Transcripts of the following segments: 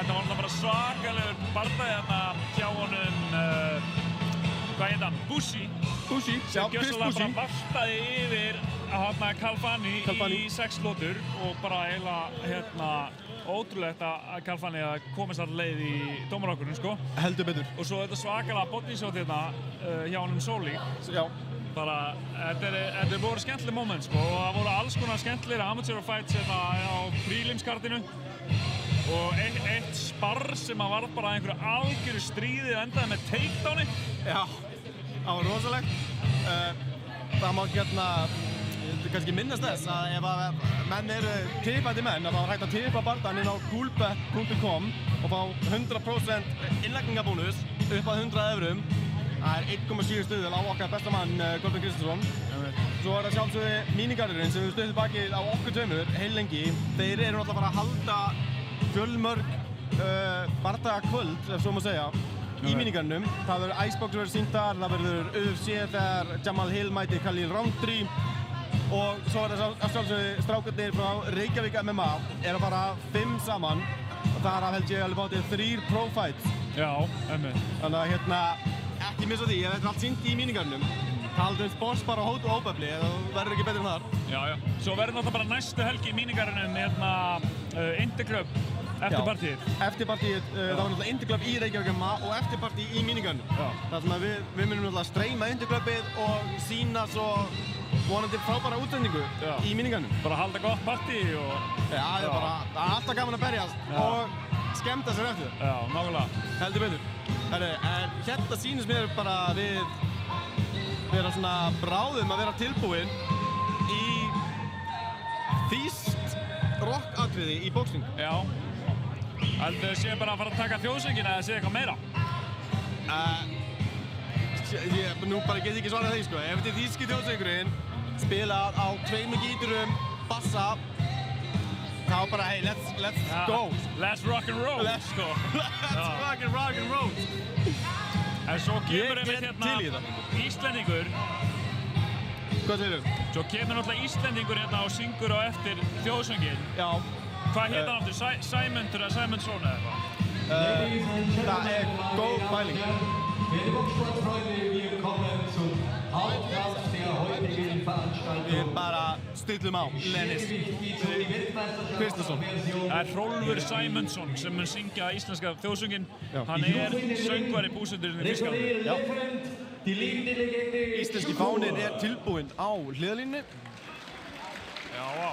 þetta var bara svakalegur bardagi þarna hjá honum, hvað heit hann? Bushi, sem gjörsamlega bara vartaði yfir að Calvani í 6 lotur og bara eiginlega ótrúlegt að Calvani komist all leið í dómarokkurinn, sko. Heldur betur. Og svo þetta svakalega bodyshoot hérna hjá honum Soli. Já. Bara, þetta voru skemmtileg moment, sko, og það voru alls konar skemmtilegir amateur fights hérna á prílimskartinu og eitt sparr sem var bara einhverju algjöru stríði og endaði með takedowni. Já, það var rosalegt. Það má kannski minnast þess að ef að menn eru tippandi menn, að það var hægt að tippa bardagann inn á coolbet.com og fá 100% innleggingabónus upp að 100 eurum. Það er 1,7 stuðul á okkar besta mann, Kolbeinn Kristjánsson. Svo er það sjálfsögðu mínigarðurinn sem við stuðum bakið á okkur tveimur heil lengi. Þeir eru náttúrulega bara að halda fjölmörg bardagakvöld, ef svo má segja, í mínigarðinum. Það verður Icebox verður sýnt þar, það verður UFC þegar Jamal Hill mætir Khalil Roundtree. Og svo er það sjálfsögðu strákarnir frá Reykjavík MMA er að fara 5 saman og þar af held ég alveg bátið 3 pro fights. Já, einmitt. Þannig að ekki missa því, ef þetta er allt sýnt í mínigarðinum. Taldu sports bara hót og óbefli, það verður ekki betur en þar. Já. Svo verður náttúrulega bara næstu helgi í mínigarðinum Interclub eftirpartíið. Eftirpartíið, það var náttúrulega Interclub í Reykjavík MMA og eftirpartíð í mínigarðinum. Það sem að við munum náttúrulega streyma Interclubið og sýna svo vonandi frábæra útsendingu í mínigarðinum. Bara halda gott partí og... Já, það er alltaf gaman að berjast og skemmta sér eftir. Já, nákvæmlega. Heldur betur. En hérna sýnist mér bara við vera svona bráðum að vera tilbúin í þýskt rockatriði í boxing. Já. Heldur þau séu bara að fara að taka þjóðsöngina eða séu eitthvað meira? Nú bara get ég ekki svarað því, sko. Ef þetta er þýski þjóðsöngurinn spilað á 2 gíturum, bassa, þá bara, hey, let's go. Let's rock and roll. Let's rock and roll. En svo kemur hérna Íslendingur. Hvað segirðu? Svo kemur náttúrulega Íslendingur hérna og syngur á eftir þjóðsönginn. Já. Hvað heit hann aftur? Sæmundur eða Sæmundsson eða eitthvað? Það er góð pæling. Liebe Boxsportfreunde, wir kommen zum Hauptkampf der heutigen Veranstaltung. Bara stillum á, Lennis Kristjánsson. Það er Hrólfur Sæmundsson sem mun syngja íslenska þjóðsönginn. Hann er söngvari búsettur í Þýskalandi. Íslenski fáninn er tilbúinn á hliðarlínunni. Já, vá.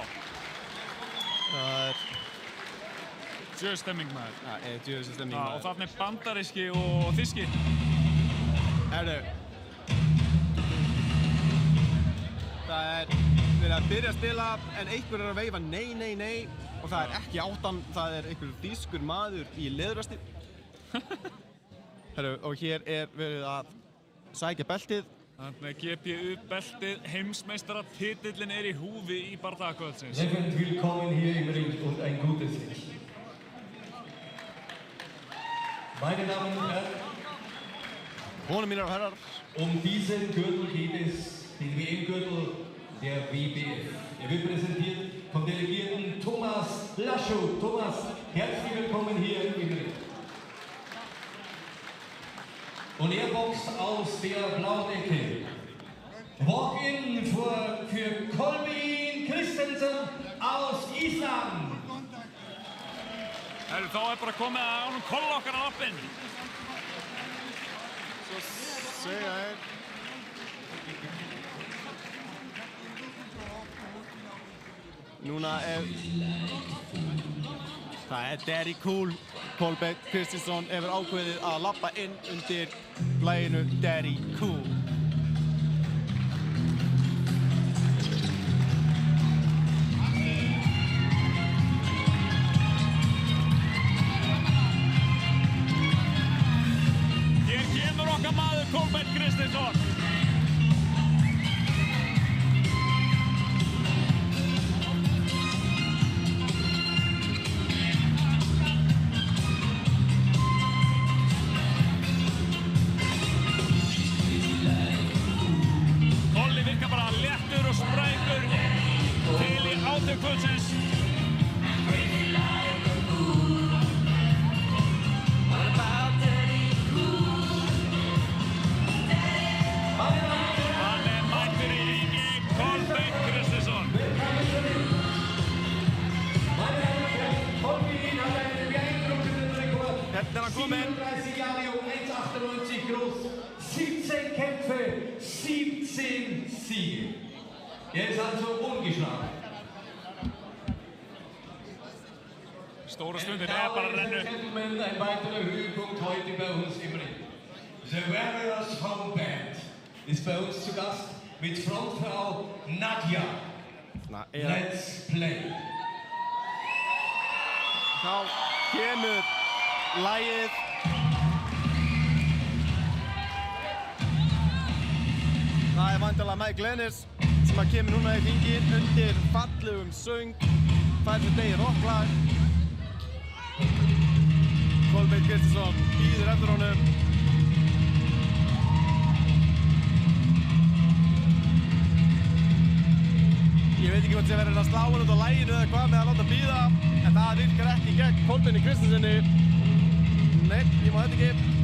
Það er djöfustemming maður. Það er djöfustemming maður. Og þarna er bandaríski og þýski. Það er verið að byrja að spila en einhver er að veifa nei og það er ekki áttan, það er einhver þýskur maður í leðurvesti. Og hér er verið að sækja beltið. Þannig að GPU beltið, heimsmeistaratitillinn er í húfi í bardagakvöldsins. Treffend willkommen hier im Ring und ein gutes Licht. Meine Damen und Herren, mínar og herrar, diesen Gürtel geht es, den WM-Gürtel der WBF. Er wird präsentiert vom Delegierten Thomas Laschow. Thomas, herzlich willkommen hier im Ring. Und er boxt aus der blauen Ecke. Walk-in für Kolbeinn Kristjánsson aus Ísland. Þá er bara komið að honum kolla okkar á lappinn. Svo segja þeir. Núna er... Það er Daddy Cool. Kolbeinn Kristjánsson hefur ákveðið að labba inn undir laginu Daddy Cool. Hér kemur okkar maður Kolbeinn Kristjánsson. komin. 34 Jahre jung, 1,98 groß, 17 Kämpfe, 17 Siege. Er ist also ungeschlagen. Stóra stundin bara að renna upp. Gentlemen, ein weiterer Höhepunkt heute bei uns im Ring. The Warriors Home Band ist bei uns zu Gast mit Frontfrau Nadja. Let's play. Þá kemur lagið. Það vantilega Mike Lennis sem kemur núna í hringinn undir fallegum söng. Fær sér degi rocklag. Kolbeinn Kristinsson bíður eftir honum. Ég veit ekki hvort sem verður að slá hann út á laginu eða hvað með að láta bíða, en það virkar ekki gegn Kolbeini Kristinssoni. Nei, ég má þetta ekki.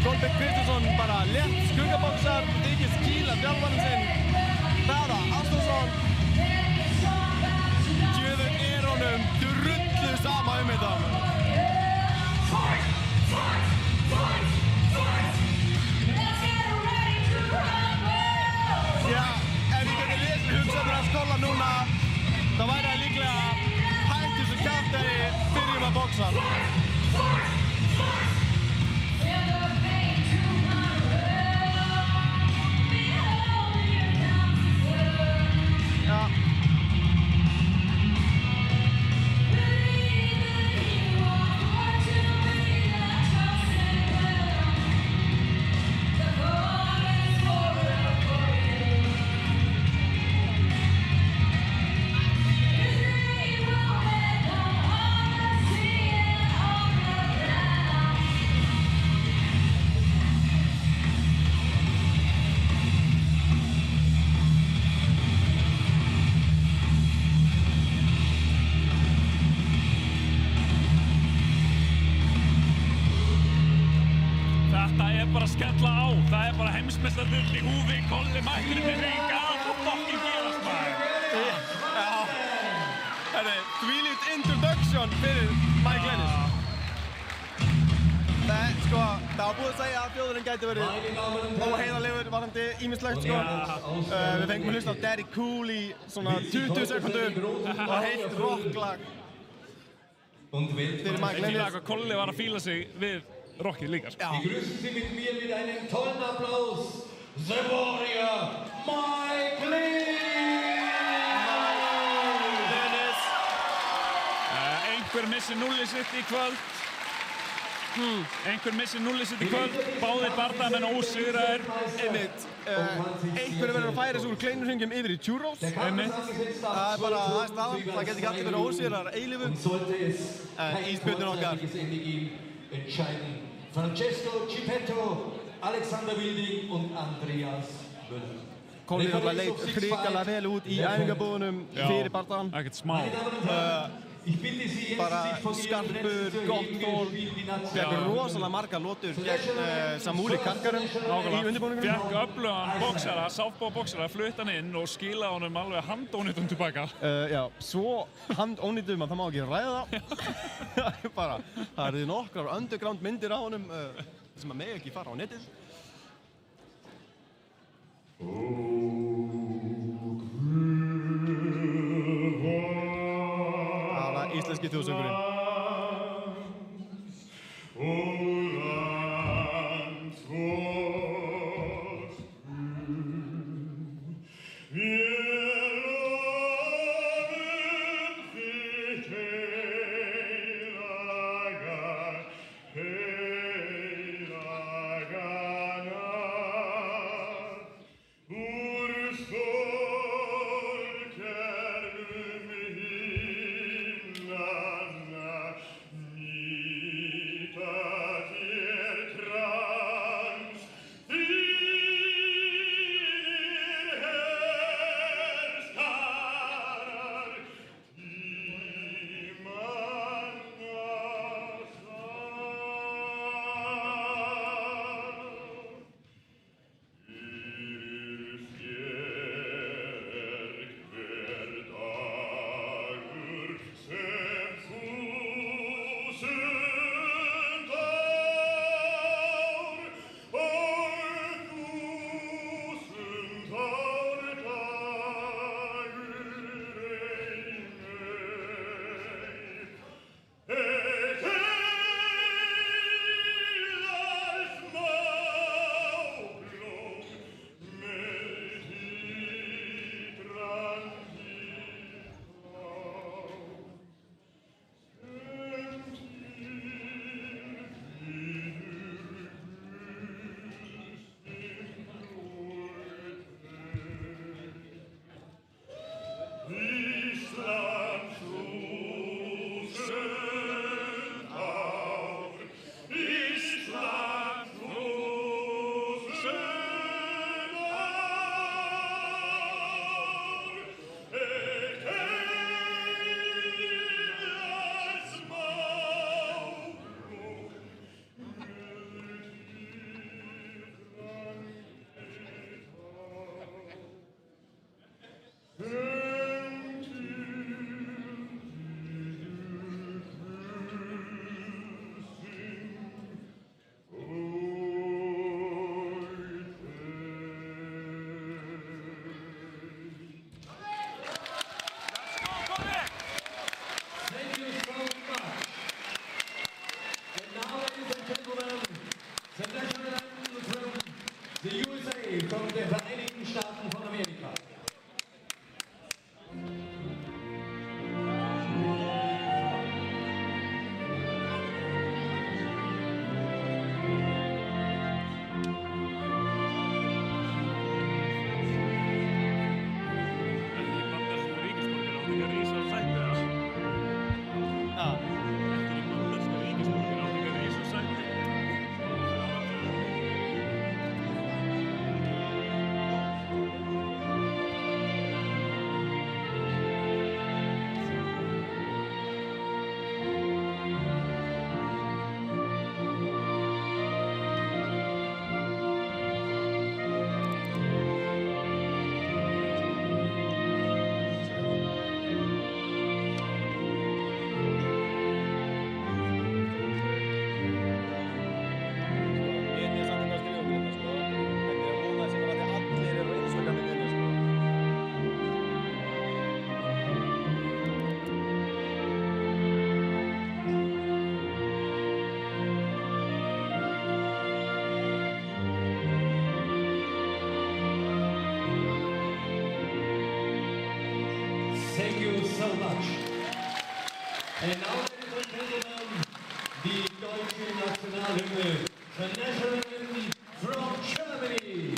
Kolbeinn Kristinsson bara létt skuggaboxar, þykist kýla þjálfarinn sinn. Daða Ástúnsson. Djöfull er honum drullu sama þetta. Já, ef ég geti lesið hugsanir hans Kolla núna, þá væri það líklega hægt þessu kjaftæði byrjum að boxa. Skella á, það er bara heimsmeistarathöll í húfi, Kolli mættur í ring, allt að fokkin gerast maður. Já, þvílíkt introduction fyrir Mike Lennis. Sko, það var búið að segja að þjóðurinn gæti verið óheiðarlegur varðandi ýmislegt, sko. Við fengum að hlusta á Daddy Cool í svona 20 sekundur og heilt rocklag. Fyrir maður Ég fíla hvað Kolli var að fíla sig við rockið líka, sko. Begrüßen Sie mit mir mit einem tollen Applaus The Warrior, Mike Dennis. Einhver missir núllið sitt í kvöld. Einhver missir núllið sitt í kvöld. Báðir bardamenn ósigraðir. Einmitt. Einhverju verður að færa sig úr kleinurhringjum yfir í churros. Einmitt. Það er bara það staðan. Það geti ekki allir verið ósigrar eilífu. En ísbjörnir okkar. entscheiden. Francesco Chippetto, Alexander Wilding und Andreas Müller. Kolli náttúrulega leit hrikalega vel út í æfingabúðunum fyrir bardagann. Ekkert smá. Bara skarpur, gott þól, fekk rosalega margar lotur gegn Samúli Karkarum í undirbúningunum. Fekk öflugan boxara, southpaw-boxara, flutt hann inn og skilaði honum alveg handónýtum tilbaka. Já, svo handónýtum að það má ekki ræða það. Bara, það eru nokkrar underground myndir á honum sem að mega ekki fara á netið. Íslenski þjóðsöngurinn. so much. And now, ladies and gentlemen, die deutsche Nationalhymne, the national hymn from Germany.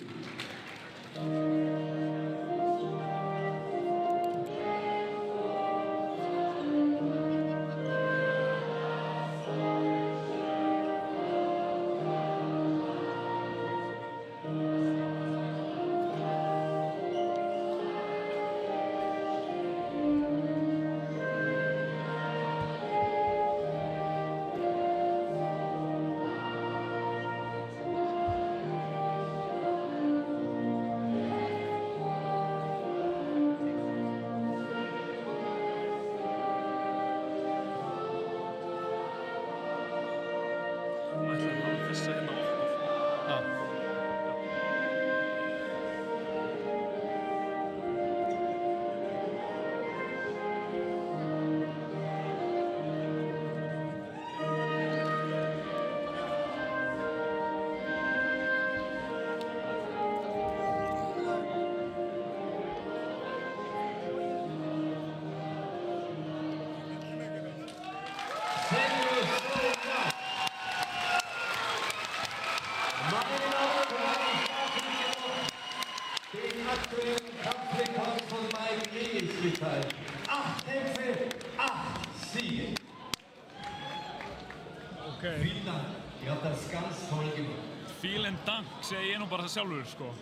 Vielen Dank segi ég nú bara sjálfur sko.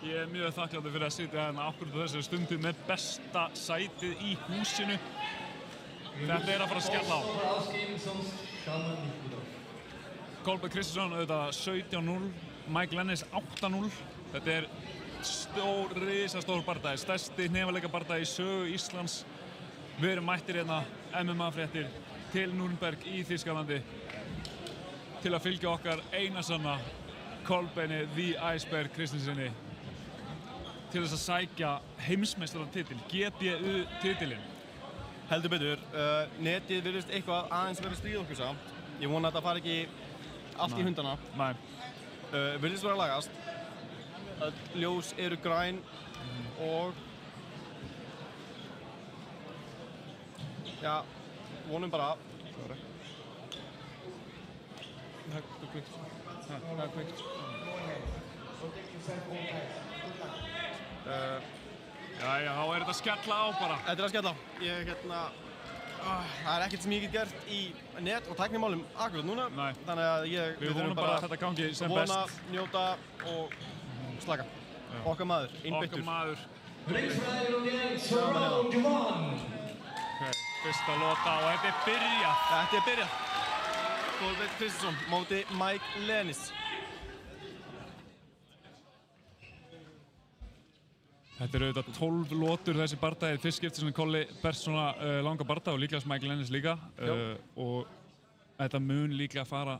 Ég mjög þakkláttur fyrir að sitja hérna akkurat á þessari stundu með besta sætið í húsinu. Þetta að fara að skella á. Kolbeinn Kristinsson auðvitað 17-0, Mike Lennis 8-0. Þetta risastór bardagi, stærsti hnefaleikabardagi í sögu Íslands. Við erum mættir hérna MMA-fréttir til Nürnberg í Þýskalandi til að fylgja okkar eina sanna Kolbeini The Iceberg Kristinssoni til þess að sækja heimsmeistaratitil, GBU-titilinn. Heldur betur, netið virðist eitthvað aðeins verið stríð okkur samt. Ég vona að þetta fari ekki allt í hundana. Nei. Virðist vera að lagast. Ljós eru græn og já, vonum bara. Það er kveikt. Það er kveikt. Jæja, þá er þetta að skella á bara. Þetta er að skella á. Það er ekkert sem ég get gert í net- og tæknimálum akkurat núna. Nei. Þannig að við vonum bara að þetta gangi sem best. Vona, njóta og slaka. Okkar maður, innbyttur. Okkar maður. Round one. Fyrsta lota og þetta er byrjað. Þetta er byrjað. Kolbeinn Kristinsson móti Mike Lennis. Þetta eru auðvitað 12 lotur þessi bardagi. Fyrst skipti sem Kolli berst svona langa bardaga og líklegast Mike Lennis líka. Og þetta mun líklega fara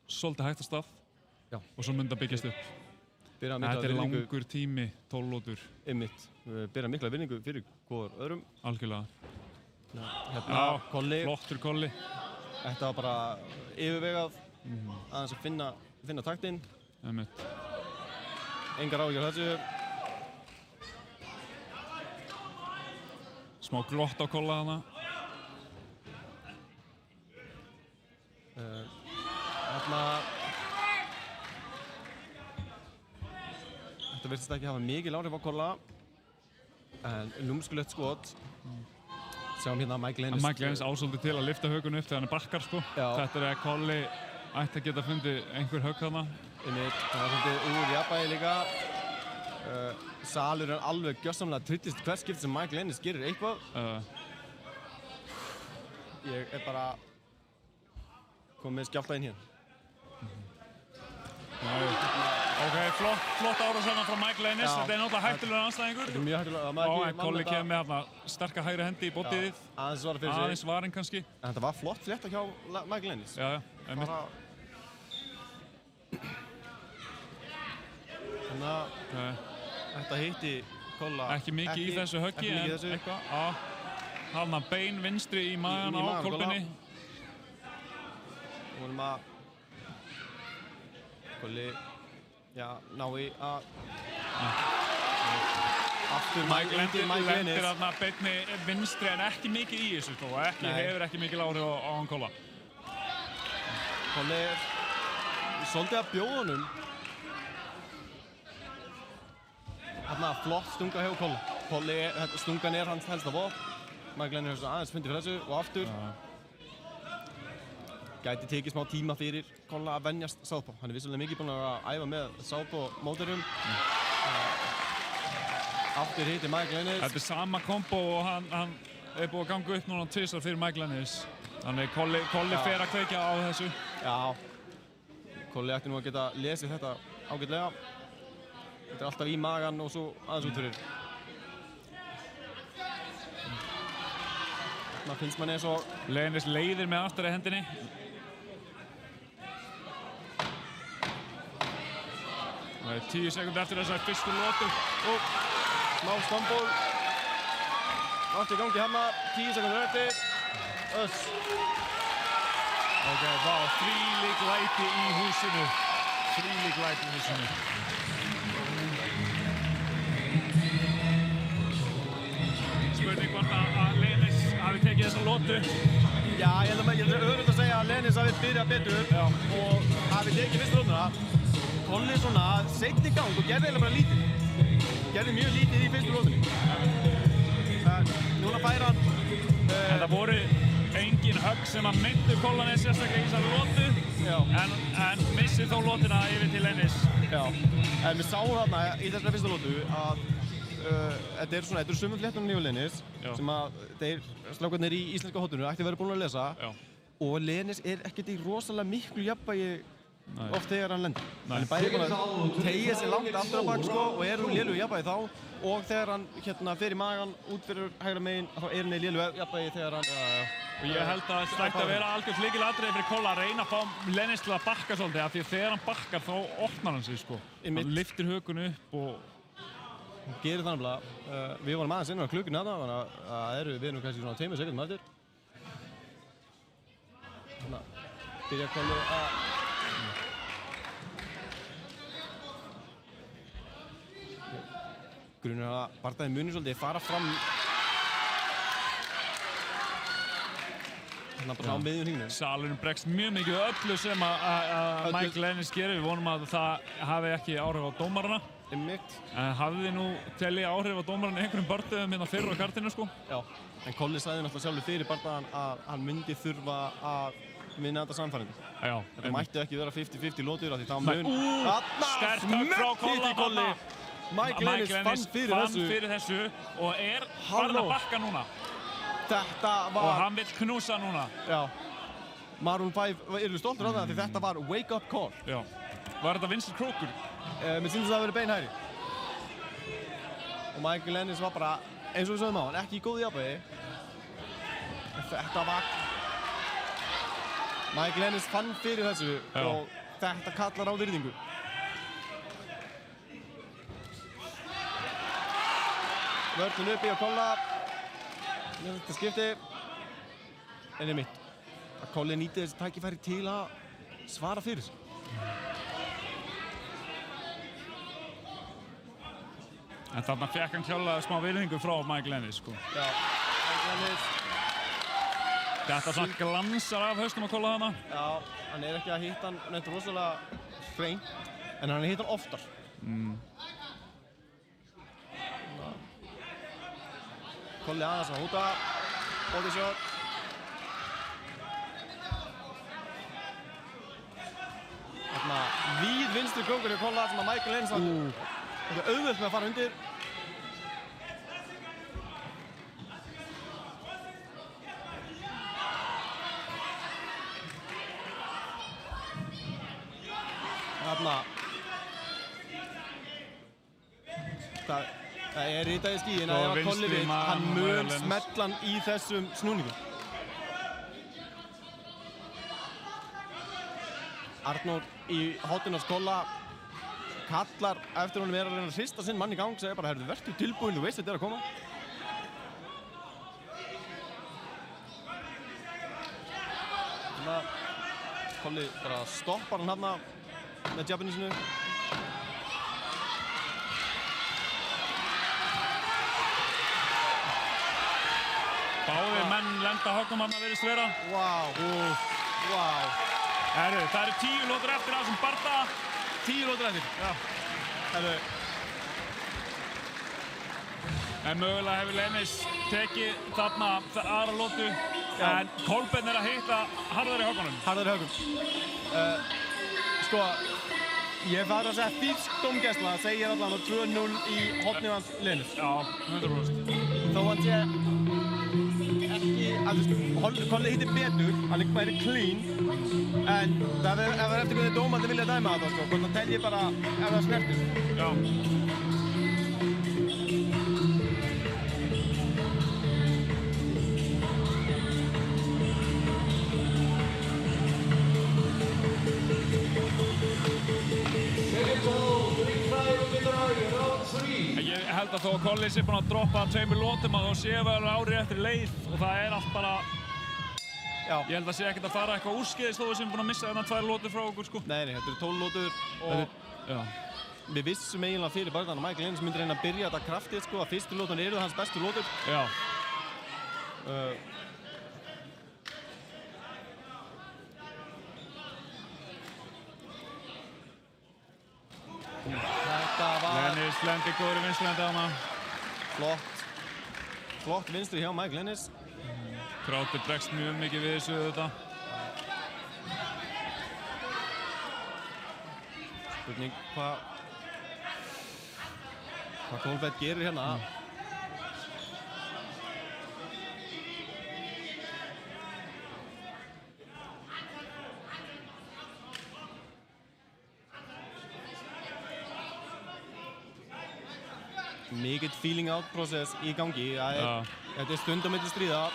svolítið hægt af stað. Já. Og svo mun það byggjast upp. Þetta er langur tími, 12 lotur. Einmitt. Byrja mikla virðingu fyrir hvor öðrum. Algjörlega. Hérna, Kolli. Flottur Kolli. Þetta var bara yfirvegað aðeins að finna taktinn. Einmitt. Engar áhyggjur þessu. Smá glott á Kolla hana. Þetta virtist ekki hafa mikil áhrif á Kolla. En lúmskulegt skot. Sjáum hérna Mike Lennis. Mike Lennis ásóldi til að lyfta högun upp þegar hann er bakkar sko. Já. Þetta er að Kolli ætti að geta fundið einhver högg þarna. Einmitt, það var svolítið úr jafnvægi líka. Salur er alveg gjörsamlega trillist hvert skipt sem Mike Lennis gerir eitthvað. Ég er bara komið með skjálta inn hér. Ok, flott árás hérna frá Mike Lennis. Þetta er náttúrulega hættulegur anstæðingur. Þetta er mjög hættulegur. En Kolli kemur með hérna sterka hægri hendi í bottiðið. Aðeins svara fyrir sig. Aðeins varinn kannski. En þetta var flott flétta hjá Mike Lennis. Já, einmitt. Þannig að þetta hitti Kolla ekki mikið í þessu höggi en eitthvað. Hafna bein vinstri í magan á Kolbeini. Vonum að Kolli nái að Aftur Mike undir Mike lendir Lennis. þarna beinni vinstri en ekki mikið í þessu þó. Hefur ekki mikið áhrif á hann Kolla. Kolli er svolítið að bjóða honum. Þarna flott stunga hjá Kolla. Kolli, stungan er hans helsta vopn. Mike Lennis er aðeins fundið fyrir þessu og aftur. Gæti tekið smá tíma fyrir Kolla að venjast southpaw. Hann er vissulega mikið búinn að æfa með southpaw mótorum. Aftur hittir Mike Lennis. Þetta er sama kombo og hann er búinn að ganga upp núna tvisvar fyrir Mike Lennis. Þannig Kolli fer að kveikja á þessu. Já. Kolli ætti nú að geta lesið þetta ágætlega. Þetta er alltaf í magan og svo aðeins út fyrir. Það finnst manni eins og Lennis leiðir með aftari hendinni. Það er 10 sekúndur eftir þessar fyrstu lotu. smá stumble. Allt í gangi hérna, 10 sekúndur eftir. Öss. Ok, vá, þvílík læti í húsinu. Þvílík læti í húsinu. Spurning hvort að Lennis hafi tekið þessa lotu. Já, ég held að auðvitað að segja að Lennis hafi byrjað betur og hafi tekið fyrstu lótuna. Kolli svona seinni í gang og gerði eiginlega bara lítið. Gerði mjög lítið í fyrstu lótunni. Núna fær hann... En það voru engin högg sem að myndu Kollanes sérstaklega í þessari lotu. En missir þó lótuna yfir til Lennis. Já, en við sáum þarna í þessari fyrstu lótu að þetta eru sömu fléttunum í Lennis sem að þeir strákarnir í íslenska hóttunum ætti að vera búin að lesa. Og Lennis er ekkert í rosalega miklu jafnvægi oft þegar hann lendir. Hann er bæði búinn að teygja sig langt aftur á bak og er úr lélugu jafnvægi þá og þegar hann fer í magan út fyrir hægra megin þá er hann í lélugu jafnvægi þegar hann... Og ég held að þetta ætti að vera algjört lykilatriði fyrir Kolla að reyna að fá Lennis til að bakka svolítið af því að þegar hann bakkar þá opnar hann sig sko. Hann lyftir hökun upp og... Hann gerir það nefnilega. Við vorum aðeins innan á klukkunni þarna þannig að við erum kannski svona 2 sekúndum eftir. Þannig að byrja Kolli að... Grunur að bardaði muni svolítið fara fram þannig að bara á miðjum hringnum. Salurinn bregst mjög mikið öllu sem að Mike Lennis gerir. Við vonum að það hafi ekki áhrif á dómarana. En hafði nú telli áhrif á dómarana einhverjum bardöðum hérna fyrr á kartinu sko. Já, en Kolli sagði náttúrulega sjálfur fyrir bardaðan að hann myndi þurfa að vinna þetta samfærandi. Já. Þetta mætti ekki vera 50-50 lótur af því þá mun... Sterkt högg frá Kolla. Mike Lennis fann fyrir þessu og er farin að bakka núna. Þetta var... Og hann vill knúsa núna. Já. Maroon 5 eru stoltur á það því þetta var wake up call. Já. Var þetta Vincent Krókur? Mér sýndist það að vera beinhægri. Og Mike Lennis var bara, eins og við sögum á hann, ekki í góðu jafnvægi. Þetta var... Mike Lennis fann fyrir þessu og þetta kallar á virðingu. Vörðun uppi á Kolla. Þetta skipti. En mitt. Að Kolli nýti þessi tækifæri til að svara fyrir sig. En þarna fekk hann klálega smá virðingu frá Mike Lennis sko. Já, Mike Lennis. Þetta svona glansar af hausnum að Kolla hana. Já, hann er ekki að hitta hann neitt rosalega hreint, en hann er að hitta hann oftar. Kolli aðeins að húta, body shot. Þarna víð vinstri krókur í Kolla sem að Mike Lennis átti. Þetta er auðvelt með að fara undir. Þarna. Það er ritað í skíin að ef að Kolli vill, hann mun smetla hann í þessum snúningum. Arnór í hotinn hans Kolla kallar eftir honum að reyna að hrista sinn mann í gang, segja bara, herru, vertu tilbúinn, þú veist þetta er að koma. Þannig að Kolli bara stoppar hann hérna með jabbinu sinu. Báðir menn lenda höggum þarna virðist vera. Vá. Herru, það eru 10 lótur eftir á þessum bardaga. 10 lótur eftir? Já. Herru. En mögulega hefur Lennis tekið þarna aðra lótu. En Kolbeinn að hitta harðar í höggunum. Harðar í höggum. Sko, ég farið að segja þýsk dómgæsla segir allan á 2-0 í hornið hans Lennis. Já, 100%. Þó hann sé ekki, Kolli hittir betur, hann er meiri clean. En það er eftir hvernig dómarnir vilja dæma þetta, sko. Hvort hann telji bara ef það snertir. Já. Ég held að þó að Kolli sé búinn að droppa 2 lótum að þá séu við alveg árið eftir leið og það er allt bara... Já. Ég held að sé ekkert að fara eitthvað úrskeiðis þó við séum búinn að missa þarna 2 lótur frá okkur, sko. Nei, þetta eru 12 lótur og... Já. Við vissum eiginlega fyrir barðan að Michael Lennis myndi reyna að byrja þetta kraftið, sko, að fyrstu lótun eru hans bestu lótur. Já. Þetta var... Lennis lendi góður í vinstri hana. Flott vinstri hjá Michael Lennis. Krátið bregst mjög mikið við þessu þetta. Spurning hvað Kolbeinn gerir hérna. Mikill feeling out process í gangi. Þetta er stund á milli stríða.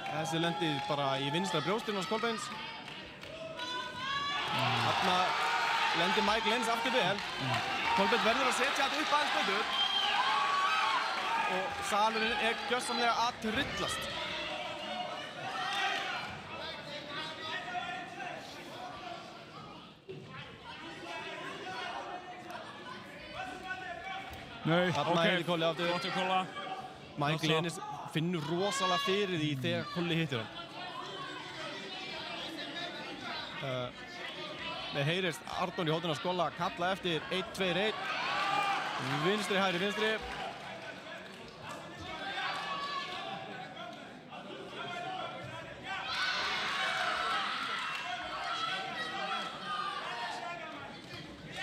Þessi lendi bara í vinstra brjóstinu hans Kolbeins. Þarna lendir Michael Lennis aftur vel. Kolbeinn verður að setja þetta upp aðeins betur. Og salurinn er gjörsamlega að tryllast. Nei, þarna hefði Kolli aftur. Gott hjá Kolla. Michael Lennis finnur rosalega fyrir því þegar Kolli hittir hann. Við heyrist Arnór í hóttina að Skolla kalla eftir 1-2-1. Vinstri, hægri, vinstri.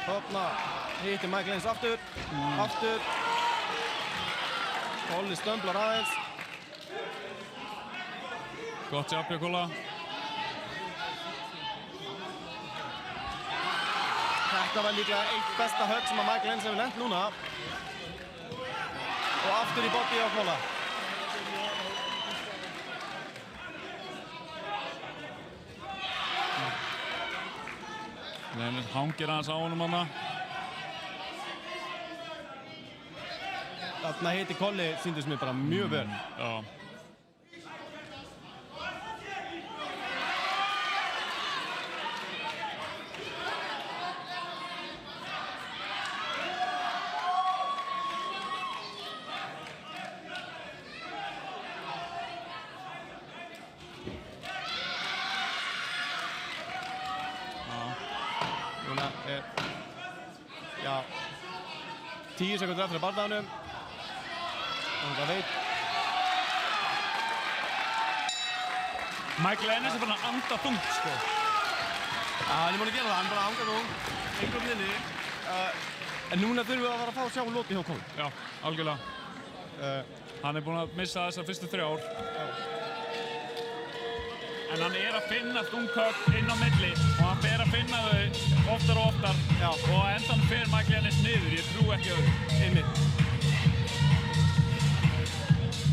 Þarna hittir Michael Lennis aftur. Aftur. Kolli stömblar aðeins. Gott jobb hjá Kolla. Þetta var líklega eitt besta högg sem að Michael Lennis hefur lent núna. Og aftur í body á Kolla. Lennis hangir aðeins á honum hana. Þarna hitti Kolli, sýndist mér bara mjög vel. Já. Núna er, 10 sekundur eftir að bardaganum. Það veit. Michael Lennis er bara að anda þungt, sko. Hann er búinn að gera það, hann er bara að anga þungt. Einhvern minni. En núna þurfum við að fara að fá sjá lóti hjá Kolli. Já, algjörlega. Hann er búinn að missa þessar fyrstu 3 ár. En hann er að finna þunghögg inn á milli og hann fer að finna þau oftar og oftar. Já. Og á endan fer Michael Lennis niður, ég trú ekki öðru. Einmitt.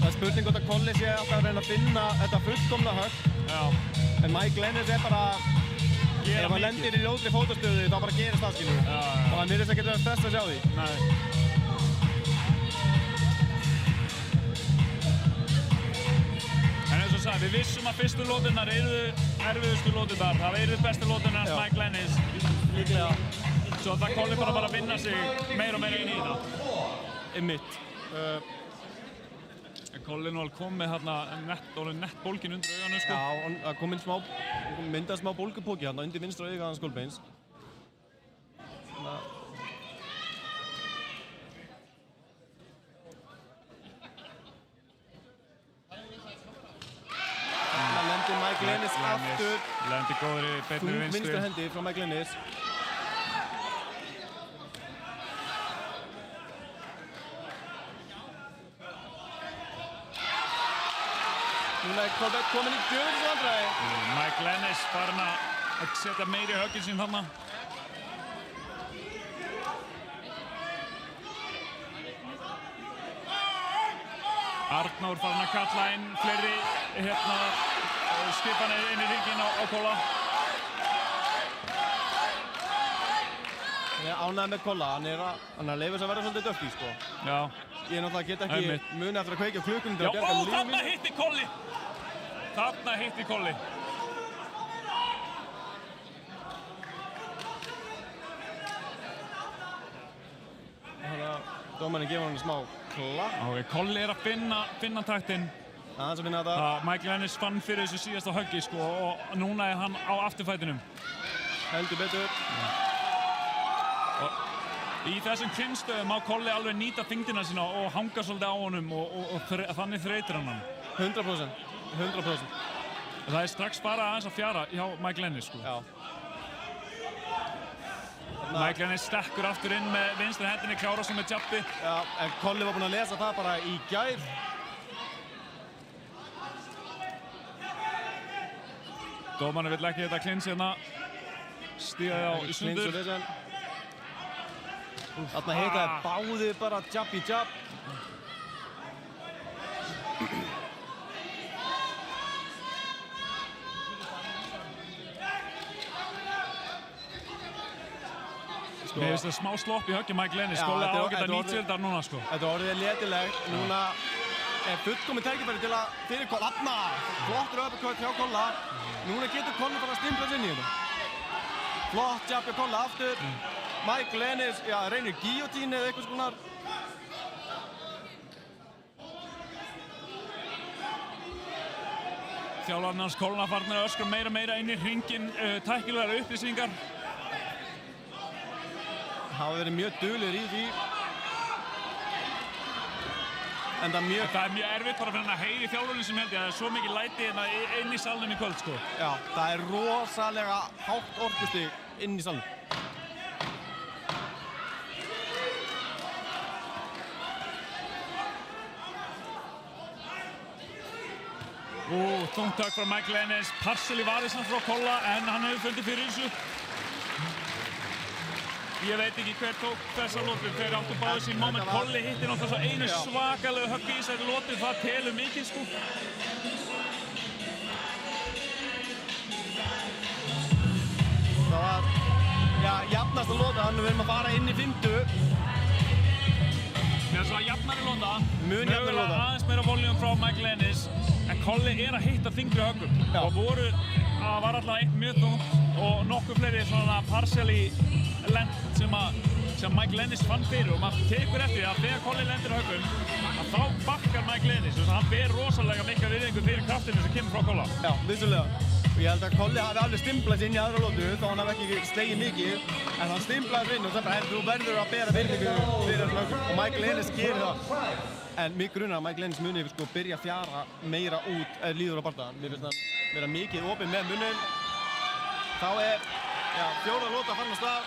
Það er spurning hvort að Kolli sé alltaf að reyna að finna þetta fullkomna högg. Já. En Michael Lennis er bara, ef hann lendir í ljótri fótastöðu þá bara gerist það, skilur. Já. Og hann virðist ekkert vera stress að sjá því. Nei. En eins og sagði, við vissum að fyrstu lóturnar yrðu erfiðustu lóturnar. Það yrðu bestu lóturnar hans Michael Lennis. Líklega. Svo það Kolli bara að vinna sig meira og meira inn í þetta. Einmitt. Colli nú alveg kom með hérna nett bólgin undir augunum, sko. Já, það kom myndað smá bólgupóki hérna undir vinstra auga hans Kolbeins. Þarna lendir Mike Lennis aftur. Lendi góðri beinni Þung vinstri. vinstra hendi frá Mike Lennis. Núna er Kolbeinn kominn í djöfulsvandræði. Mike Lennis farin að setja meiri höggin sín þarna. Arnór farin að kalla inn fleiri skipanir inn í ringinn á Kolla. Ég er ánægður með Kolla, hann er að leyfa þess að vera svolítið döfti, sko. Já. Ég náttúrulega get ekki muni eftir að kveikja klukkunum til Já, að bjarga lífi mínu. þarna hitti Kolli! Þarna hitti Kolli. Þannig að dómarinn gefur hann smá klapp. Ok, Kolli er að finna taktinn. Aðeins að finna þetta. Mike Lennis fann fyrir þessu síðasta höggi, sko, og núna er hann á afturfætinum. Heldur betur. Í þessum kynnstöðum má Kolli alveg nýta þyngdina sína og hanga svolítið á honum og þannig þreytir hann. 100%. Það er strax bara aðeins að fjara hjá Mike Lennis, sko. Já. Mike Lennis stekkur aftur inn með vinstri hendinni, klárar svo með jabbi. Já, en Kolli var búinn að lesa það bara í gær. Dómarinn vill ekki þetta klins hérna. Stígaði á í sundur. Þarna heitaði báði bara jab í jab. Mér finnst það smá slopp í höggi Mike Lennis. Kolli á að geta nýtt sér þetta núna, sko. Þetta orðið letilegt. Núna er fullkomið tækifæri til að fyrir Kolla. Þarna! Flottur uppercut hjá Kolla. Núna getur Kolli bara að stimpla sér inn í þetta. Flott jab hjá Kolla aftur. Mike Lennis, reynir guillotine eða eitthvað skonar. Þjálfarinn hans Kolla farnir að öskra meira inn í hringinn, tæknilegar upplýsingar. Hafa verið mjög duglegir í því. En það er mjög erfitt bara fyrir hann að heyri þjálfarinn sem held ég að það er svo mikið læti hérna inn í salnum í kvöld, sko. Já, það er rosalega hátt orkustig inn í salnum. Þungt högg frá Mike Lennis, partial í varið samt frá Kolla, en hann hefur fundið fyrir þessu. Ég veit ekki hver tók þessa lotu, þeir áttu báðu sín moment. Kolli hitti náttúrulega svo einu svakalegu höggi í þessari lotu, það telur mikið, sko. Það var, jafnasta lota, hann við erum að fara inn í 50. Mér finnst það jafnari lota, Mun jafnari lota. mögulega aðeins meira voljum frá Mike Lennis, en Kolli er að hitta þyngri höggum. Og var alltaf eitt mjög þungt og nokkuð fleiri svona partially lent sem Mike Lennis fann fyrir, og maður tekur eftir að þegar Kolli lendir höggum að þá bakkar Mike Lennis, og hann ber rosalega mikla virðingu fyrir kraftinu sem kemur frá Kolla. Já, vissulega. Og ég held að Kolli hafi alveg stimplað sér inn í aðra lotu, þá hann hafi ekki slegið mikið, en hann stimplaði sér inn og það bara, þú verður að bera virðingu fyrir þessum höggum, og Mike Lennis gerir það. En mig grunar að Mike Lennis muni sko byrja að fjara meira út eða líður á bardagann. Mér finnst hann vera mikið opinn með munninn. Þá er, fjórða lota farin af stað.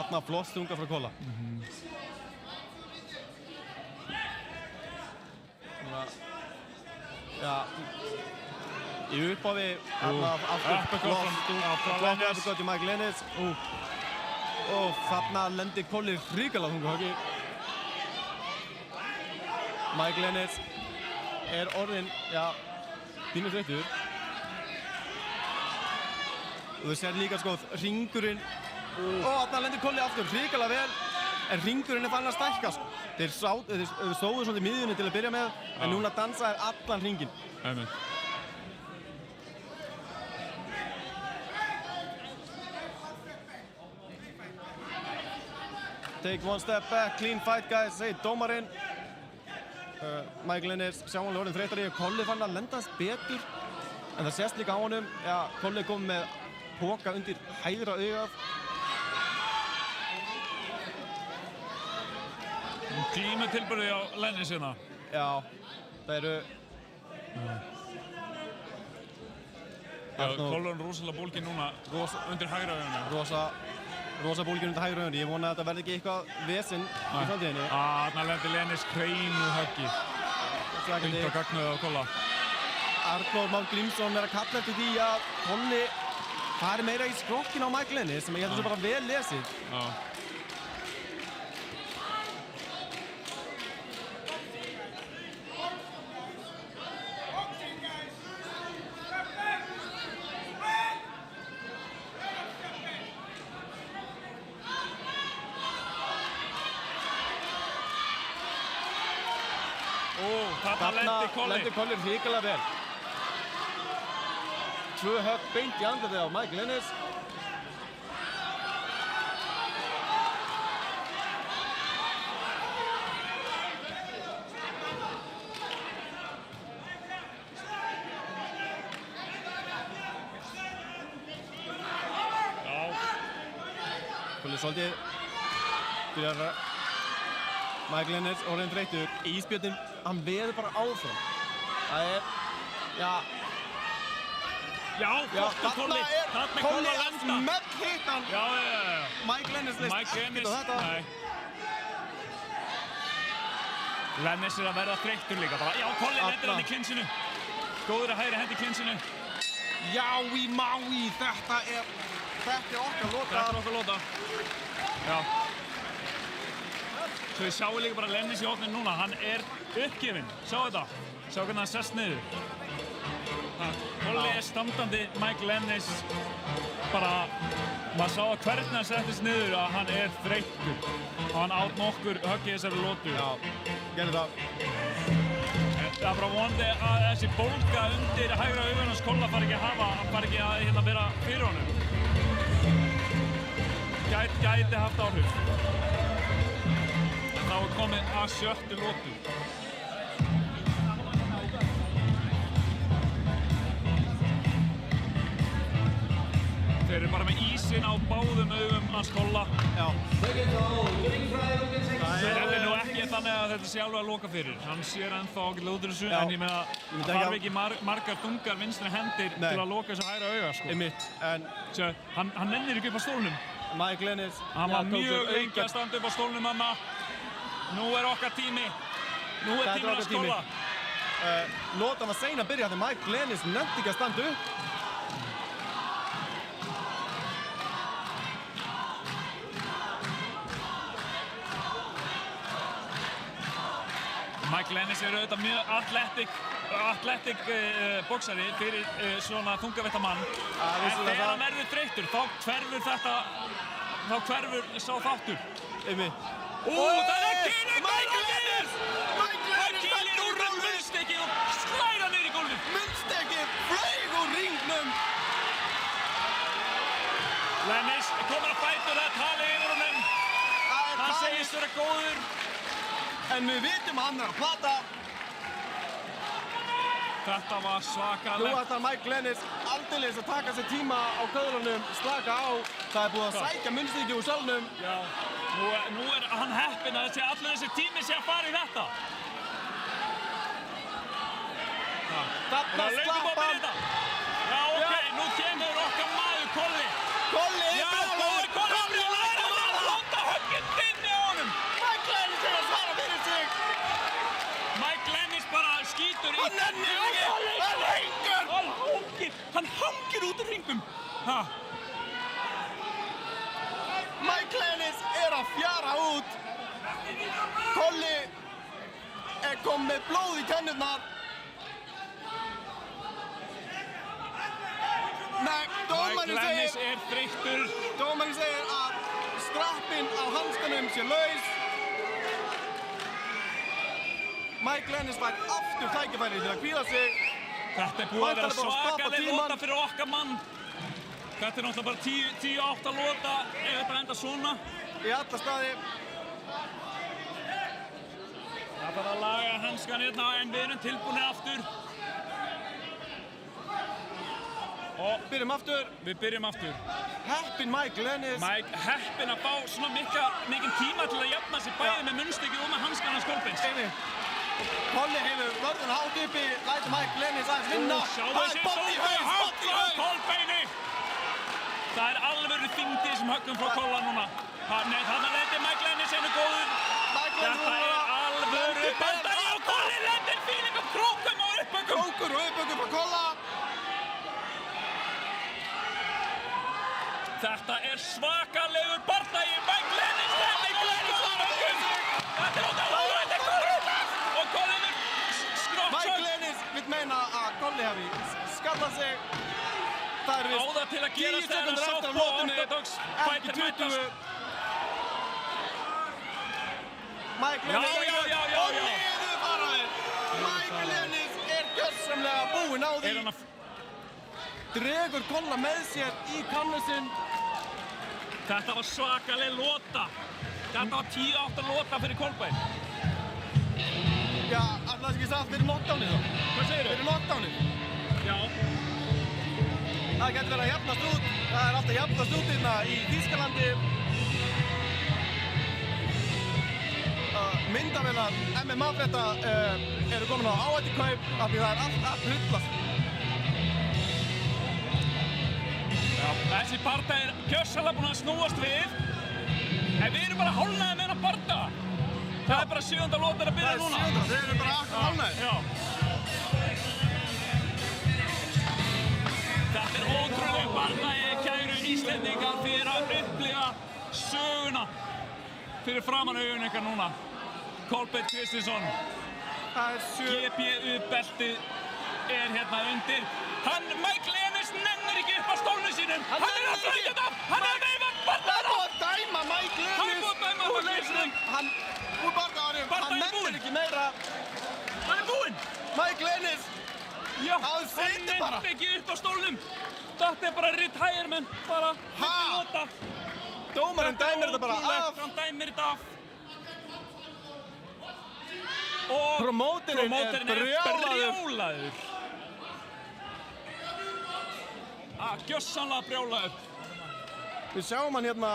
Þarna flott stunga frá Kolla. Í upphafi, aftur flott uppercut í Mike Lennis. Og þarna lendir Kolli hrikalega þungu höggi. Mike Lennis er orðinn, pínu þreyttur. Og þú sér líka sko hringurinn. Og þarna lendir Kolli aftur hrikalega vel. en ringurinn fann að stækka, sko. Þeir stóðu svolítið í miðjunni til að byrja með, en núna dansa þeir allan hringinn. Take one step back, clean fight guys, segir dómarinn. Michael Ennis sjáanlega orðinn þreyttari og Colli fann að lenda þess betur. En það sést líka á honum, Colli kom með póka undir hægra augað. Glímu tilburði á Lennis hérna. Já, það eru... Colli rosalega bólginn núna undir hægra auganu. Rosa bólginn undir hægra auganu. Ég vona að þetta verði ekki eitthvað vesinn í framtíðinni. Þarna lendi Lennis hreinu höggi. Beint á gagnuðu á Colla. Arnór Már Grímsson að kalla eftir því að Colli fari meira í skrokkin á Michael Ennis sem ég held að það bara vel lesið. Þarna lendi Colli hrikalega vel. 2 högg beint í andlitið á Michael Ennis. Colli svolítið byrjar Michael Ennis orðinn þreyttur. Ísbjörninn, hann veður bara áfram. Það er, flottur Colli. Þarna Colli að lenda. Smell hitt hann. Michael Ennis leist ekkert á þetta. Lennis að verða þreyttur líka bara. Colli lendir hann í klinsinu. Góður að hægri hendi í klinsinu. Maui, þetta er okkar lota. Þetta er okkar lota. Svo við sjáum líka bara Lennis í hókninu núna. Hann er uppgefinn. Sjá þetta. Sjá hvernig hann sest niður. Colli er standandi, Michael Ennis bara, maður sá að hvernig hann settist niður að hann er þreyttur og hann átt nokkur högg í þessari lotu. Gerði það. Það er bara vonandi að þessi bólga undir hægra augun hans Colla fari ekki að vera fyrir honum. Gæti haft áhrif. En þá er komið að 7. lotu. Þeir eru bara með ísinn á báðum augum hans Colla. Það er nú ekki þannig að þetta sé alveg að loka fyrir. Hann sér ennþá ágætlega út úr þessu, en ég meina það þarf ekki margar þungar vinstri hendir til að loka þessu hægra auga, sko. Einmitt, en... Hann nennir ekki upp á stólnum. Michael Ennis... Hann var mjög lengi að standa upp á stólnum þarna. Nú er okkar tími. Nú er tíminn að skóla. Lotan var sein að byrja þegar Michael Ennis nefndi ekki að standa upp. Michael Ennis er auðvitað mjög athletic boxari fyrir svona þungaveittan mann. En þegar hann verður þreyttur, þá hverfur sá þáttur. Það er kýlir Michael Ennis! Hann kýlir úr munnstekið og slæra niður í gólfið. Munnstekið flaug úr hringnum. Lennis komur að fætur að tala yfir honum. Hann segist vera góður. En við vitum að hann er að plata. Þetta var svakalegt. Nú ætlar Michael Ennis aldeilis að taka sér tíma á köðlunum, slaka á. Það er búið að sækja munnstykki úr salnum. Nú er hann heppinn að allur þessi tími sé að fara í þetta. Þarna slapp hann. Nú kemur okkar maður Colli. Colli er brjálaður. Colli er brjálaður. Hann er að láta högginn inni á honum. Michael Ennis er að svara fyrir sig. Michael Ennis bara skýtur í... Hann hengur! Hann hangir út úr hringum. Michael Ennis er að fjara út. Colli er komið með blóð í tennurnar. Nei, dómarinn segir... Michael Ennis er þreyttur. Dómarinn segir að strappinn á hanskanum sé laus. Mike Lennis fær aftur tækifæri til að hvíla sig. Þetta búið að vera svakaleg lota fyrir okkar mann. Þetta náttúrulega bara 10-8 lota ef þetta enda svona. Í alla staði. Það þarf að laga hanskan hérna en við erum tilbúinir aftur. Og byrjum aftur. Við byrjum aftur. Heppinn Mike Lennis. Mike heppinn að fá svona mikinn tíma til að jafna sig bæði með munnstykkið og með hanskan hans Kolbeins. Kolli hefur vörðun hátt uppi, lætur Mike Lennis aðeins vinna. Það er bótt í haus, bótt í Kolbeini. Það er alvöru þyngdi sem höggum frá Kolla núna. Nei, þarna lendir Mike Lennis einu góður. Þetta er alvöru bandari og Kolli lendir fílingum krókum og uppökum. Krókur og uppökum frá Kolla. Þetta er svakalegur bardagi. Mike Lennis lendir krókum og uppökum. Þetta er ótrúlega góður. Og Kolli vil skrotta. Mike Lennis vill meina að Kolli hafi skallað sig. Það er vist 10 sekundur eftir af lótunni, ekki 20. Mike Lennis og niður fara þeir. Mike Lennis er gjörsamlega búinn á því. Dregur Kolla með sér í kannusinn. Þetta var svakaleg lota. Þetta var 10-8 lota fyrir Kolbeinn. Já, alltaf ekki sagt fyrir knockdownið þá. Hvað segirðu? Fyrir knockdownið. Já. Það getur verið að jafnast út. Það er alltaf jafnast út hérna í Þýskalandi. Myndavélar MMA-frétta eru komin á áhættukaup af því það er allt að hrullast. Já, þessi barda er gjörsamlega búinn að snúast við. En við erum bara hálfnaðir með hennar barda. Það er bara 7. lótin að byrja núna. Það er 7. Þeir eru bara akkur hálfnaðir. Já. Þetta er ótrúleg bardagi, kæru Íslendingar, fyrir að upplifa söguna fyrir framan augun ykkar núna. Kolbeinn Kristinsson. Það er 7. GBU-beltið er hérna undir. Mike Lennis nennir ekki upp á stólnum sínum. Hann er að flækja þetta. Hann er að veifa bardaðna. Það er búið að dæma Mike Lennis. Það er búið að dæma Mike Lennis. Úr bardaðanum. Hann nennir ekki meira. Hann er búinn. Mike Lennis. Já, hann nennir ekki upp á stólnum. Þetta er bara retirement, bara milli lota. Dómarinn dæmir þetta bara af. Hann dæmir þetta af. Og promóterinn er brjálaður. Gjörsamlega brjálaður. Við sjáum hann hérna.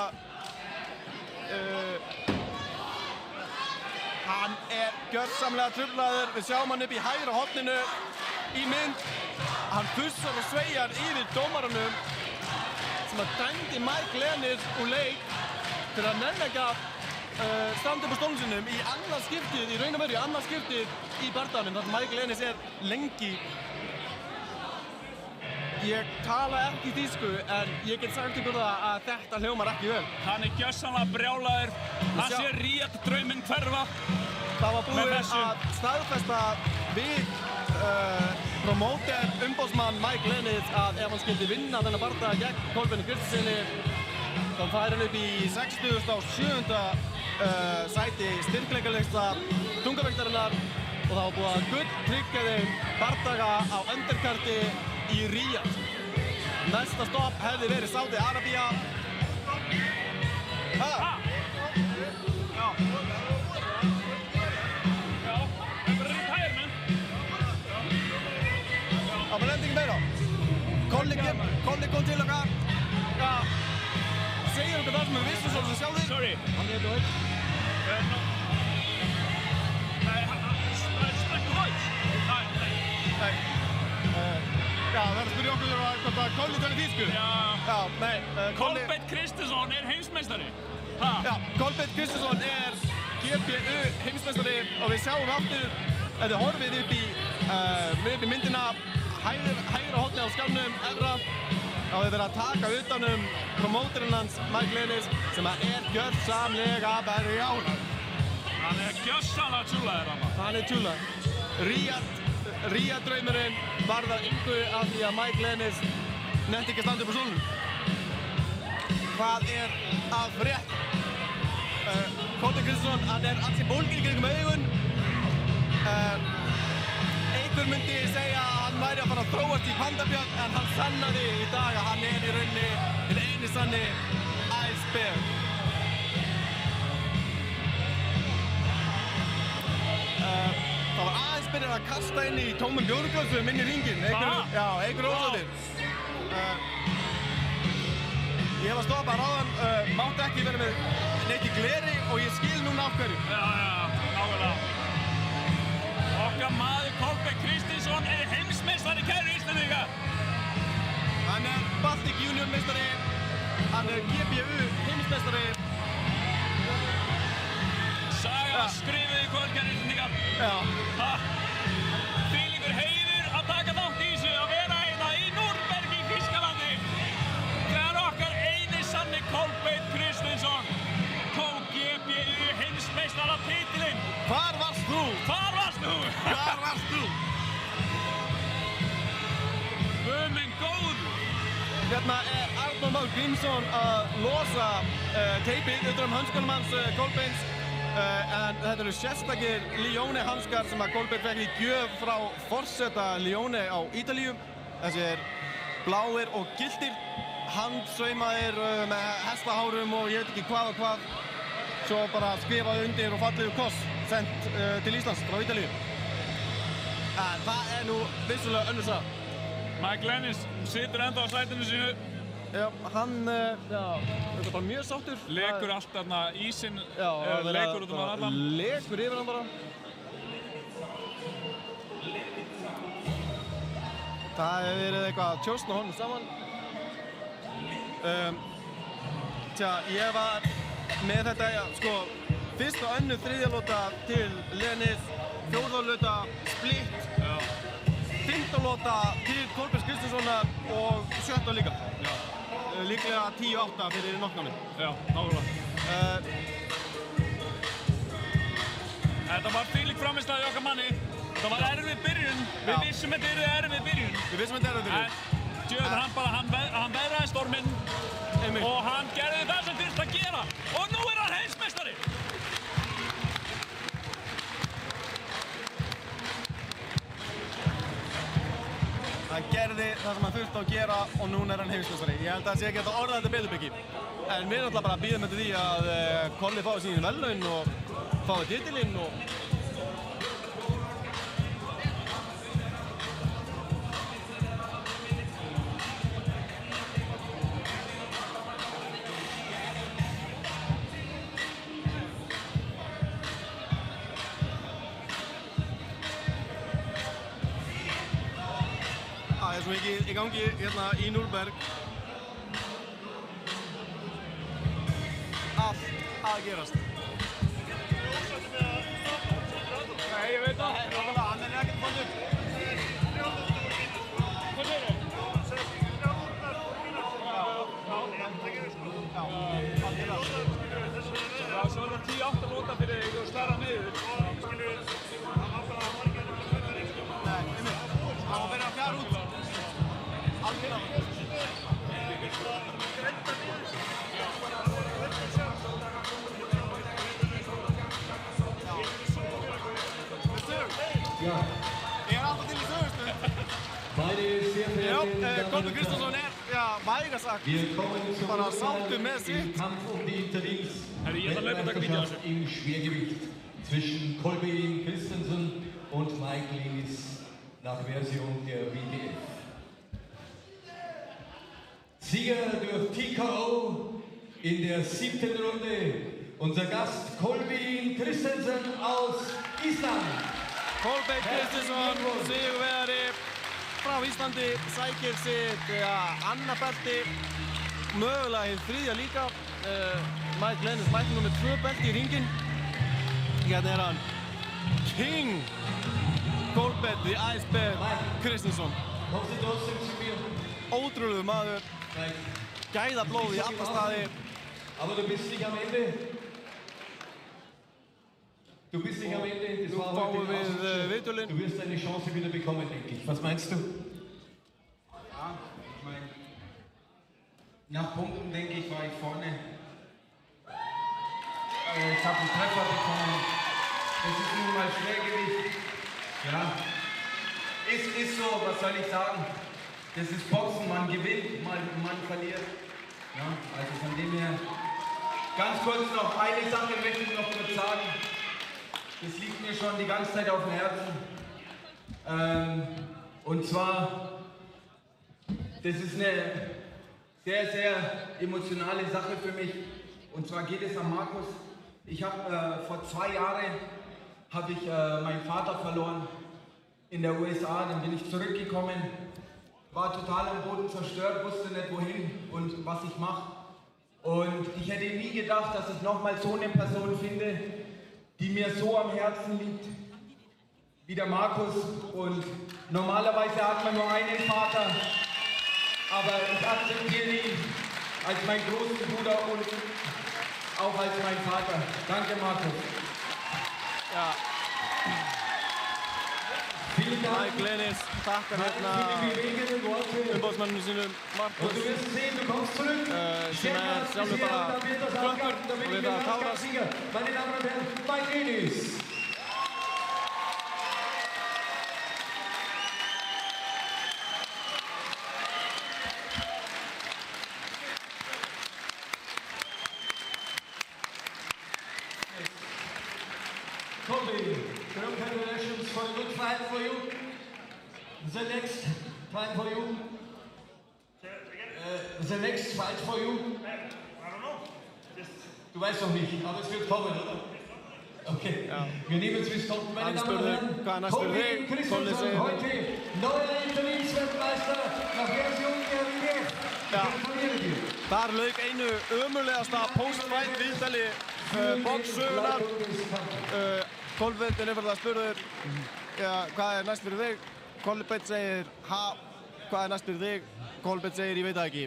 Hann er gjörsamlega truflaður. Við sjáum hann upp í hægra horninu í mynd. Hann pussar og sveigjar yfir dómaranum sem að dæmdi Mike Lennis úr leik fyrir að nenni ekki að standa upp á stólnum sinum í annað skiptið, í raun og veru í annað skiptið í bardaganum þar sem Mike Lennis er lengi. Ég tala ekki þýsku en ég get sagt ykkur það að þetta hljómar ekki vel. Hann er gjörsamlega brjálaður. Hann sé Ríad-drauminn hverfa. Það var búið að staðfesta við promóter umbóðsmann Mike Lennis að ef hann skildi vinna þennan bardaga gegn Kolbeini Kristinssoni þá fær hann upp í 67. sæti styrkleikalista þungavektarinnar og það var búið að gulltryggja þeim bardaga á underkarti í Ríad. Næsta stopp hefði verið Saudi Arabía. Það var ending meira. Kolli kom til okkar. Já. Segir okkur það sem við vissum svolítið sjálfur. Sorry. Hann er eitthvað. Nei, sprekkur Deutsch. Nei. Já, það er að spyrja okkur hvort að Kolli talir þýsku. Já, nei. Kolbeinn Kristinsson er heimsmeistari. Já, Kolbeinn Kristinsson er GBU heimsmeistari og við sjáum aftur að þið horfið upp í myndina hægra hornið á skjánum, efra. Það hefur verið að taka utanum promóterinn hans, Mike Lennis, sem er gjörsamlega brjálaður. Hann er gjörsamlega tjúlaður, hann er tjúlaður. Ríad-draumurinn varðar engu af því að Mike Lennis nefndi ekki að standa upp á stólnum. hvað að frétt? Kolbeinn Kristjánsson, hann ansi bólginn í kringum augun. Einhver myndi segja að hann væri að fara að þróast í pandabjörn, en hann sannaði í dag að hann í rauninni hinn eini sanni Iceberg. Það var aðeins byrjað að kasta inn í tómum bjórglössum inn í ringinn. Einhver ósáttir. Ég hef að stoppa ráðan, mátti ekki vera með neitt í gleri og ég skil núna af hverju. Nákvæmlega. Okkar maður Kolbeinn Kristinsson heimsmeistari, kæru Íslendingar. Hann Baltic Union meistari, hann GBU heimsmeistari. Saga skrifuð í kvöld, kæru Íslendingar. Þvílíkur heiður að taka þátt í þessu, að vera hérna í Nürnberg í Þýskalandi. Þegar okkar eini sanni Kolbeinn Kristinsson tók GBU heimsmeistaratitilinn. Hvar varst þú? Hvar varst þú? Hvar varst þú? Guð minn góður. Hérna Arnór Már Grímsson að losa teipið utan hönskunum hans Kolbeins. En þetta eru sérstakir Lione hanskar sem að Kolbeinn fekk í gjöf frá forseta Lione á Ítalíu. Þessir bláir og gylltir, handsaumaðir með hestahárum og ég veit ekki hvað og hvað. Svo bara skrifaði undir og fallegu koss sent til Íslands frá Ítalíu. En það nú vissulega önnur saga. Mike Lennis situr ennþá á sætinu sínu. Já, hann þetta bara mjög sáttur. Lekur allt þarna ísinn, lekur út um allan. Lekur yfir hann bara. Það hefur verið eitthvað að tjósna honum saman. Ég var með þetta, fyrst og önnu þriðjalóta til Lennis, fjórðalóta Split, fimmtalóta til Kolbeins Kristinssonar og sjötta líka. Líklega 10-8 fyrir nokknámið. Já, nákvæmlega. Þetta var þvílík frammistaða í okkar manni. Það var erfið byrjun. Við vissum þetta yrði erfið byrjun. En djöfull, hann veðraði storminn og hann gerði það sem þurfti að gera. Og nú hann heimsmeistari! Hann gerði það sem hann þurfti að gera og núna hann heimsmeistari. Ég held að það sé ekki að orða þetta betur byggi. En við náttúrulega bara bíðum eftir því að Kolli fái sín verðlaun og fái titilinn og Það er svo mikið í gangi hérna í Nürnberg. Allt að gerast. Nei, ég veit það. Hann ekkert fondur. Hvað segir þau? Já, svo er það 10-8 lóta fyrir þig og slæra niður. Nei, einmitt. Það var verið að fjara út. Algjörlega. Ja. Ég alltaf til í sögustund. Kolbeinn Kristinsson vægast sagt bara sáttur með sitt. Herri, ég ætla að laupa og taka vídeo af þessu. Im Schwergewicht zwischen Kolbeinn Kristinsson und Mike Lennis nach Version der WTF. Sieger durch TKO in der 7. Runde, unser Gast Kolbeinn Kristinsson aus Ísland. Kolbeinn Kristinsson, sigurvegari frá Íslandi, sækir sitt annað belti, mögulega hið þriðja líka. Mike Lennis mætti nú með 2 belti í ringinn. Hérna hann King Kolbeinn the Iceberg Kristinsson. Ótrúlegur maður, gæðablóð í alla staði. Aber du bist nicht am Ende. Du bist nicht am Ende. Das war heute ein Außenstück. Du wirst deine Chance wieder bekommen, denke ich. Was meinst du? Ja, ich meine, Nach Punkten, denke ich, war ich vorne. Ich habe einen Treffer bekommen. Das ist nun mal Schwergewicht. Ja, ist so, was soll ich sagen? Das ist Boxen, man gewinnt, man verliert. Ja, also von dem her, ganz kurz noch, eine Sache möchte ich noch kurz sagen. Das liegt mir schon die ganze Zeit auf dem Herzen. Und zwar, das ist eine sehr, sehr emotionale Sache für mich. Und zwar geht es an Markus. Ich habe vor 2 Jahren meinen Vater verloren in der USA. Dann bin ich zurückgekommen, war total am Boden zerstört, wusste nicht wohin und was ich mache. Und ich hätte nie gedacht, dass ich nochmal so eine Person finde, die mir so am Herzen liegt wie der Markus. Und normalerweise hat man nur einen Vater, aber ich akzeptiere ihn als meinen großen Bruder und auch als mein Vater. Danke, Markus. Ja. Vielen Dank. Mike Lenis takkar hérna umboðsmanninu sínum Markus sem sjálfur bara klöppur og við það tárast. Meine Damen und Herren, Mike Lenis. Congratulations for a good fight for you. The next fight for you. The next fight for you. I don't know. Du weißt noch nicht, aber es wird kommen, oder? Okay. Ja. Wir nehmen es bis stoppen, meine Damen und Herren. Colby Kristjánsson, heute neuer Interimsweltmeister nach Version IWF. Gratuliere dir. Þar lauk einu ömurlegasta post-fight viðtali boxsögunar. Kolbeinn er bara spurður, hvað næst fyrir þig? Kolbeinn segir, hvað er næst fyrir þig? Kolbeinn segir, ég veit það ekki.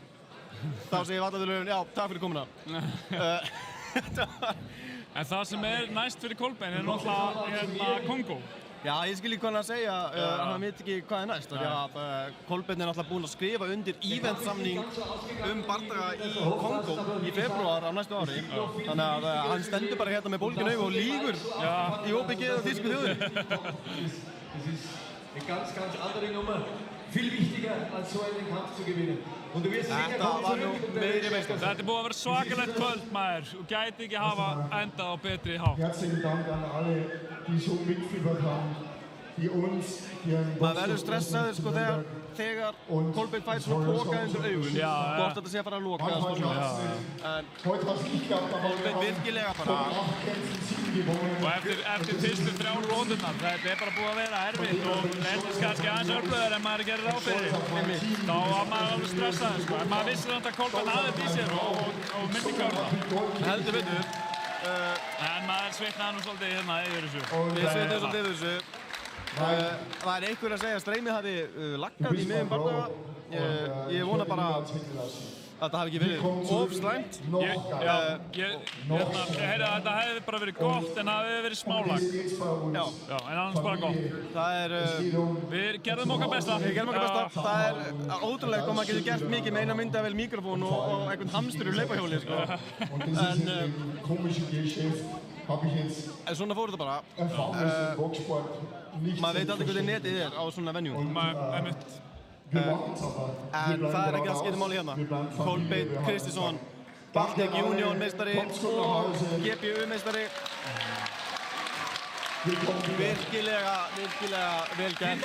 Þá segir Vatnaðurlöfun, já, takk fyrir komuna. En það sem næst fyrir Kolbeinn náttúrulega Kongó. Já, ég skil ekki hvað hann að segja, hann veit ekki hvað næst. Kolbeinn náttúrulega búinn að skrifa undir eventsamning bardaga í Kongó í febrúar á næstu ári. Þannig að hann stendur bara hérna með bólgin augu og lýgur í óbyggið af þýsku þjóðinni. Das ist eine ganz, ganz andere Nummer. Viel wichtiger als so einen Kampf zu gewinnen. Und du wirst sicher kommen zurück. Þetta búið að vera svakalegt kvöld, maður, og gæti ekki hafa endað á betri hátt. Herzlichen Dank an alle, die so mitgefiebert haben, die uns hier in Maður verður stressaður sko þegar Kolbeinn fær svona pokað undir augun. Hvort þetta sé að fara að loka. En Kolbeinn virkilega bara. Og eftir fyrstu 3 róðurnar, þetta bara búið að vera erfitt og reyndist kannski aðeins örblöður en maður gerir ráð fyrir. Þá var maður alveg stressaður sko. En maður vissi að Kolbeinn hafði þetta í sér og myndi klára það. Heldur betur. En maður svitnaði nú svolítið hérna yfir þessu. Við svitnaði svolítið yfir þessu. Það er einhver að segja að streymið hafi laggað í miðjum bardaga. Ég vona bara að það hafi ekki verið of slæmt. Ég heyrði að þetta hefði bara verið gott en það hefði verið smálagt. Já, en annars bara gott. Við gerðum okkar besta. Það er ótrúlegt og maður getur gert mikið með eina myndavél, mikrofón og einhvern hamstur úr hlaupahjóli. En svona fór þetta bara. Maður veit aldrei hvernig netið er á svona venjum. En það er ekki það skiptir máli hérna. Kolbeinn Kristjánsson, Baltic Union meistari og GPU meistari. Virkilega vel gert.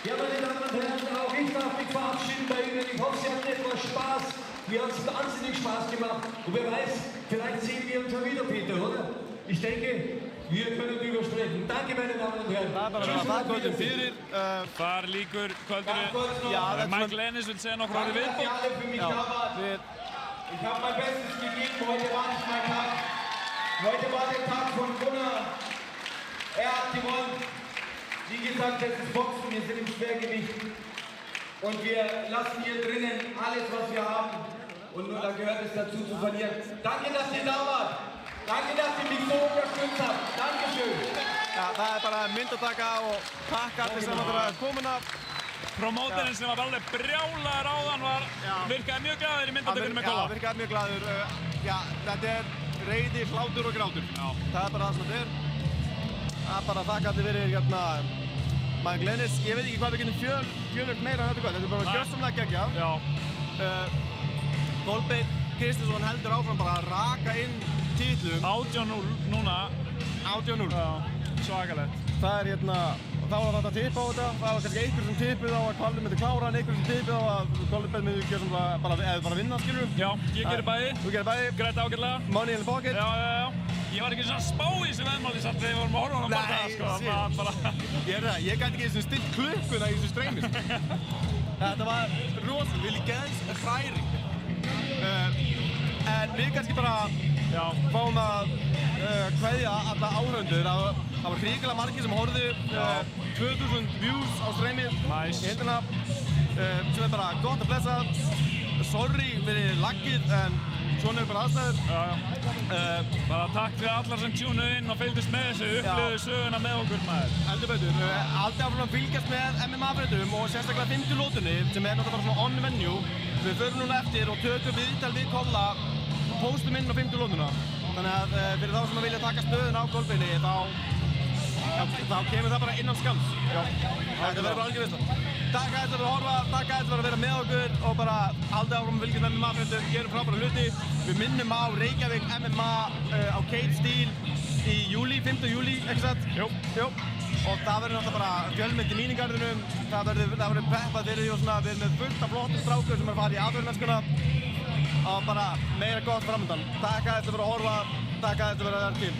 Ja, meine Damen und Herren, auch ich darf mich verabschieden bei Ihnen. Ich hoffe, Sie hatten etwas Spaß. Mir hat es wahnsinnig Spaß gemacht. Und wer weiß, vielleicht sehen wir uns schon wieder, Peter, oder? Ich denke, wir können drüber sprechen. Danke, meine Damen und Herren. Það er bara það kvöldum fyrir. Þar líkur kvöldinu. Mike Lenis vil segja nokkur orðið við. Ich habe mein Bestes gegeben. Heute war nicht mein Tag. Heute war der Tag von Gunnar. Hat gewonnen. Wie gesagt, das ist Boxen. Wir sind im Schwergewicht. Und wir lassen hier drinnen alles, was wir haben. Und nur da gehört es dazu zu verlieren. Danke, dass ihr da wart. Danke, dass ihr mich so unterstützt habt. Dankeschön. Það er bara myndataka og takk allir sem að vera komuna. Promóterinn sem var alveg brjálaður áðan virkaði mjög glaður í myndatökunni með Kolla. Já, virkaði mjög glaður. Já, þetta er reiði, hlátur og grátur. Já. Það er bara það sem þetta er. Það er bara þakkandi fyrir maður Glennis. Ég veit ekki hvað við getum fjölögt meira en þetta hvað. Þetta er bara gjörsamlega geggjað. Já. Kolbeinn Kristinsson heldur áfram bara að raka inn titlum. 18-0 núna. 18-0. Já, svakalegt. Það er þá var þetta að tippa á þetta. Það var kannski einhver sem tippið á að Kolbeinn myndi klára hann, einhver sem tippið á að Kolbeinn myndi gjörsamlega bara vinna, skilur. Já, ég gerir bæði. Þú gerir bæði. Grætt ágætlega. Money in the pocket. Já. Ég var ekki svona spá í þessu veðmáli samt þegar við vorum að horfa á hann bara það, sko. Ég gæti ekki eins og stilt klukkuna í þessu streymi. Þetta var rosalega, við líkaðins hræring. En við kannski bara fáum að kveðja alla áhörfundur. Það var hrikalega margir sem horfðu 2000 views á streymið í heildina sem er bara gott að blessa. Sorry fyrir laggið en svona er bara aðstæður. Bara takk fyrir alla sem tunuð inn og fylgdist með þessu, upplöðu söguna með okkur maður. Heldur betur. Aldrei áfram að fylgjast með MMA-fréttum og sérstaklega 5. lótunni sem er náttúrulega bara svona on menu. Við förum núna eftir og tökum viðtal við Kolla og postum inn á 5. lótuna. Þannig að fyrir þá sem vilja taka stöðuna á Kolbeini þá kemur það bara innan skams. Þetta verður bara algjör veisla. Takk að þetta fyrir að horfa, takk að þetta fyrir að vera með okkur og bara haldið áfram að fylgjast með MMA-fréttum, gerum frábæra hluti. Við minnum á Reykjavík MMA á Cage Steel í júlí, 5. júlí, ekki satt? Jú. Og það verður náttúrulega bara fjölmennt í míningarðinum, það verður peppað fyrir því og svona, við erum með fullt af flottum strákum sem er að fara í aðvörmennskuna og bara meira gott framöndan. Takk að þetta fyrir að horfa, takk að þetta fyrir að vera til.